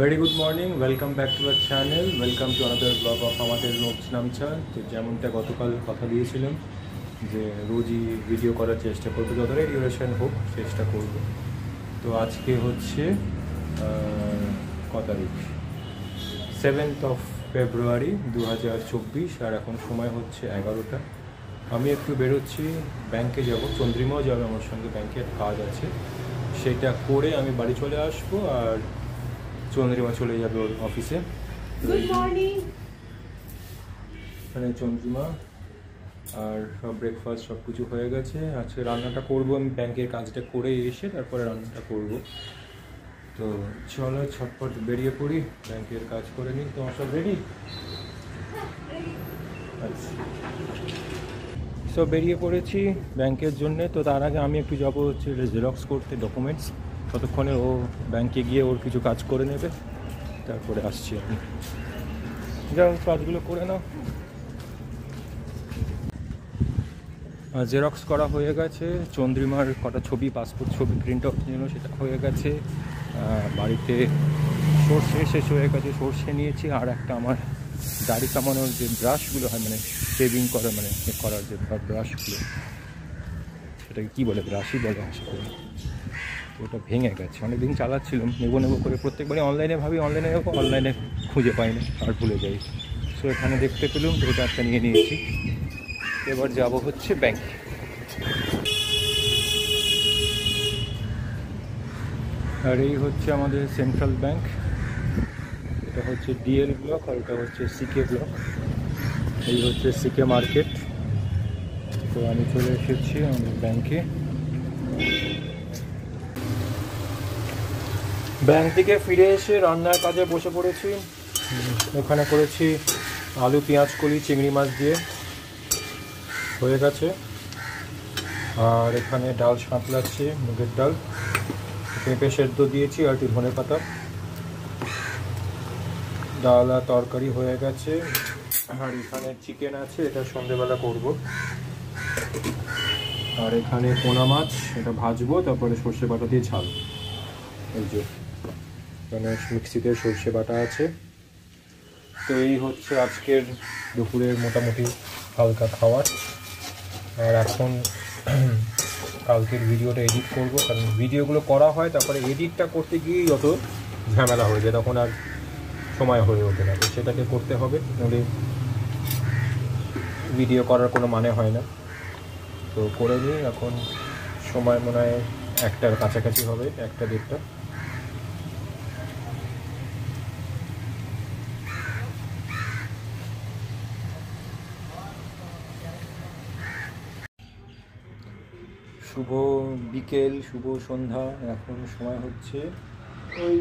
Very good morning, welcome back to our channel, welcome to another vlog of আমাদের notes নামছা। তো যেমনটা গতকাল কথা দিয়েছিলাম যে রোজই ভিডিও করার চেষ্টা করবো, যতটাই ডিউরেশন হোক চেষ্টা করব। তো আজকে হচ্ছে কত তারিখ, 7th of February 2024, আর এখন সময় হচ্ছে 11টা। আমি একটু বেরোচ্ছি, ব্যাংকে যাব, চন্দ্রিমাও যাবে আমার সঙ্গে, ব্যাংকে কাজ আছে, সেটা করে আমি বাড়ি চলে আসবো। আর চন্দ্রিমা চলে যাবে ওর অফিসে। Good morning. মানে চন্দ্রিমা আর সব ব্রেকফাস্ট সব কিছু হয়ে গেছে। আজকে রান্নাটা করব আমি, ব্যাংকের কাজটা করে এসে তারপরে রান্নাটা করব। তো চলো ছটপট বেরিয়ে পড়ি, ব্যাংকের কাজ করে নিই। তোমার সব রেডি? আচ্ছা, সব বেরিয়ে পড়েছি ব্যাংকের জন্যে। তো তার আগে আমি একটু যাবো হচ্ছে জেরক্স করতে ডকুমেন্টস, ততক্ষণে ও ব্যাংকে গিয়ে ওর কিছু কাজ করে নেবে, তারপরে আসছি আমি। যাও কাজগুলো করে নাও। জেরক্স করা হয়ে গেছে, চন্দ্রিমার কটা ছবি, পাসপোর্ট ছবি প্রিন্ট আউট নিল, সেটা হয়ে গেছে। বাড়িতে সর্ষে শেষ হয়ে গেছে, সর্ষে নিয়েছি। আর একটা আমার দাড়ি কামানোর যে ব্রাশগুলো হয়, মানে শেভিং করা, মানে করার যে ব্রাশগুলো, সেটাকে কী বলে, ব্রাশই বলে আশা করি। তো ওটা ভেঙে গেছে, অনেকদিন চালাচ্ছিলাম, নেবো করে প্রত্যেকবারই অনলাইনে ভাবি অনলাইনে যাবো, অনলাইনে খুঁজে পাই না আর ভুলে যাই। সো এখানে দেখতে পেলাম, তো ওটা একটা নিয়ে নিয়েছি। এবার যাব হচ্ছে ব্যাংকে। আর এই হচ্ছে আমাদের সেন্ট্রাল ব্যাংক, এটা হচ্ছে ডিএল ব্লক, আর এটা হচ্ছে সিকে ব্লক। এই হচ্ছে সিকে মার্কেট। তো আমি চলে এসেছি আমাদের ব্যাংকে। ব্যাংক থেকে ফিরে এসে রান্নার কাজে বসে পড়েছি। ওখানে করেছি আলু পেঁয়াজ কলি চিংড়ি মাছ দিয়ে, হয়ে গেছে। আর এখানে ডাল সাঁতলাচ্ছি, মুগের ডাল, পেঁপে সেদ্ধ দিয়েছি আর একটু ধনে পাতা। ডাল আর তরকারি হয়ে গেছে। আর এখানে চিকেন আছে, এটা সন্ধেবেলা করব। আর এখানে পোনা মাছ, এটা ভাজবো, তারপরে সর্ষে বাটা দিয়ে ঝাল। এই যে এখানে মিক্সিতে সর্ষে বাটা আছে। তো এই হচ্ছে আজকের দুপুরের মোটামুটি হালকা খাবার। আর এখন কালকের ভিডিওটা এডিট করব, কারণ ভিডিওগুলো করা হয়, তারপরে এডিটটা করতে গিয়েই যত ঝামেলা হয়ে যায়, তখন আর সময় হয়ে ওঠে না। তো সেটাকে করতে হবে, নাহলে ভিডিও করার কোনো মানে হয় না। তো করে নিই। এখন সময় মনে হয় 1টার কাছাকাছি হবে, 1টা-1:30। শুভ বিকেল, শুভ সন্ধ্যা। এখন সময় হচ্ছে ওই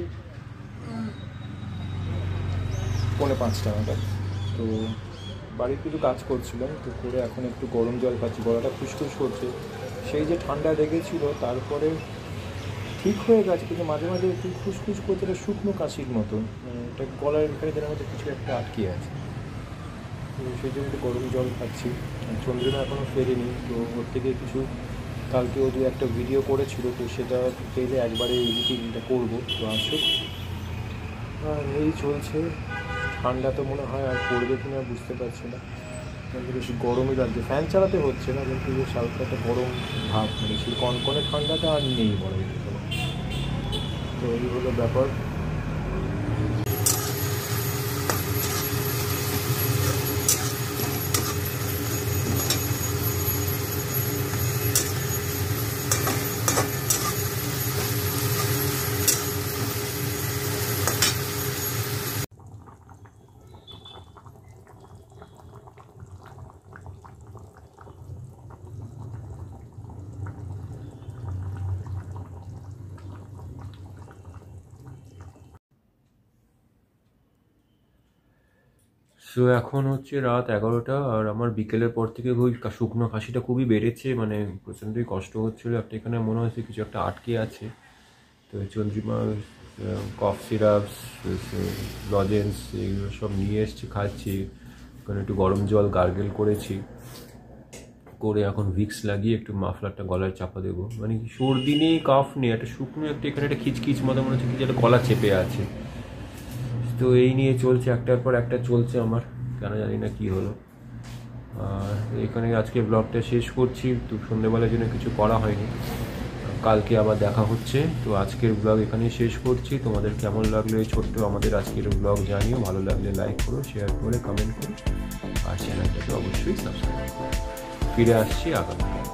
4:45 নাগাদ। তো বাড়ির কিছু কাজ করছিলাম, তো করে এখন একটু গরম জল খাচ্ছি, গলাটা খুসখুস করছে। সেই যে ঠান্ডা লেগেছিল, তারপরে ঠিক হয়ে গেছে, কিন্তু মাঝে মাঝে একটু খুসখুস করছে, এটা শুকনো কাশির মতন, এটা গলার এখানে যেন মধ্যে কিছু একটা আটকে আছে। তো সেই জন্য একটু গরম জল খাচ্ছি। চন্দ্রিমা এখনও ফেরেনি, তো ওর থেকে কিছু কালকে ও 2-1টা ভিডিও করেছিল, তো সেটা পেলে একবারে এডিটিংটা করবো। তো আসুক। আর এই চলছে। ঠান্ডা তো মনে হয় আর পড়বে কিনা বুঝতে পারছি না, কিন্তু বেশি গরমই লাগছে। ফ্যান চালাতে হচ্ছে না, কিন্তু বেশ হালকা একটা গরম ভাব, মানে সেই কনকনে ঠান্ডাটা আর নেই বলা যেতে পারে। তো এই হলো ব্যাপার। সো এখন হচ্ছে রাত 11টা, আর আমার বিকেলের পর থেকে ওই শুকনো কাশিটা খুবই বেড়েছে, মানে প্রচণ্ডই কষ্ট হচ্ছিলো। একটা এখানে মনে হচ্ছে কিছু একটা আটকে আছে। তো চন্দ্রিমা কফ সিরাপস, লজেন্স, এগুলো সব নিয়ে এসছি, খাচ্ছি। ওখানে একটু গরম জল গার্গেল করেছি, করে এখন ভিক্স লাগিয়ে একটু মাফলারটা গলায় চাপা দেবো। মানে সর্দি নেই, কাফ নেই, একটা শুকনো একটা এখানে একটা খিচখিচ মতো মনে হচ্ছে কি যেন গলা চেপে আছে। তো এই নিয়ে চলছে, একটার পর একটা চলছে আমার, কেন জানি না কি হলো। আর এখানে আজকে ব্লগটা শেষ করছি, তো সন্ধ্যেবেলার জন্য কিছু করা হয়নি, কালকে আবার দেখা হচ্ছে। তো আজকের ব্লগ এখানেই শেষ করছি। তোমাদের কেমন লাগলো এই ছোট্ট আমাদের আজকের ব্লগ জানিও, ভালো লাগলে লাইক করো, শেয়ার করে, কমেন্ট করো, আর চ্যানেলটাকে অবশ্যই সাবস্ক্রাইব করো। ফিরে আসছি আগামীকাল।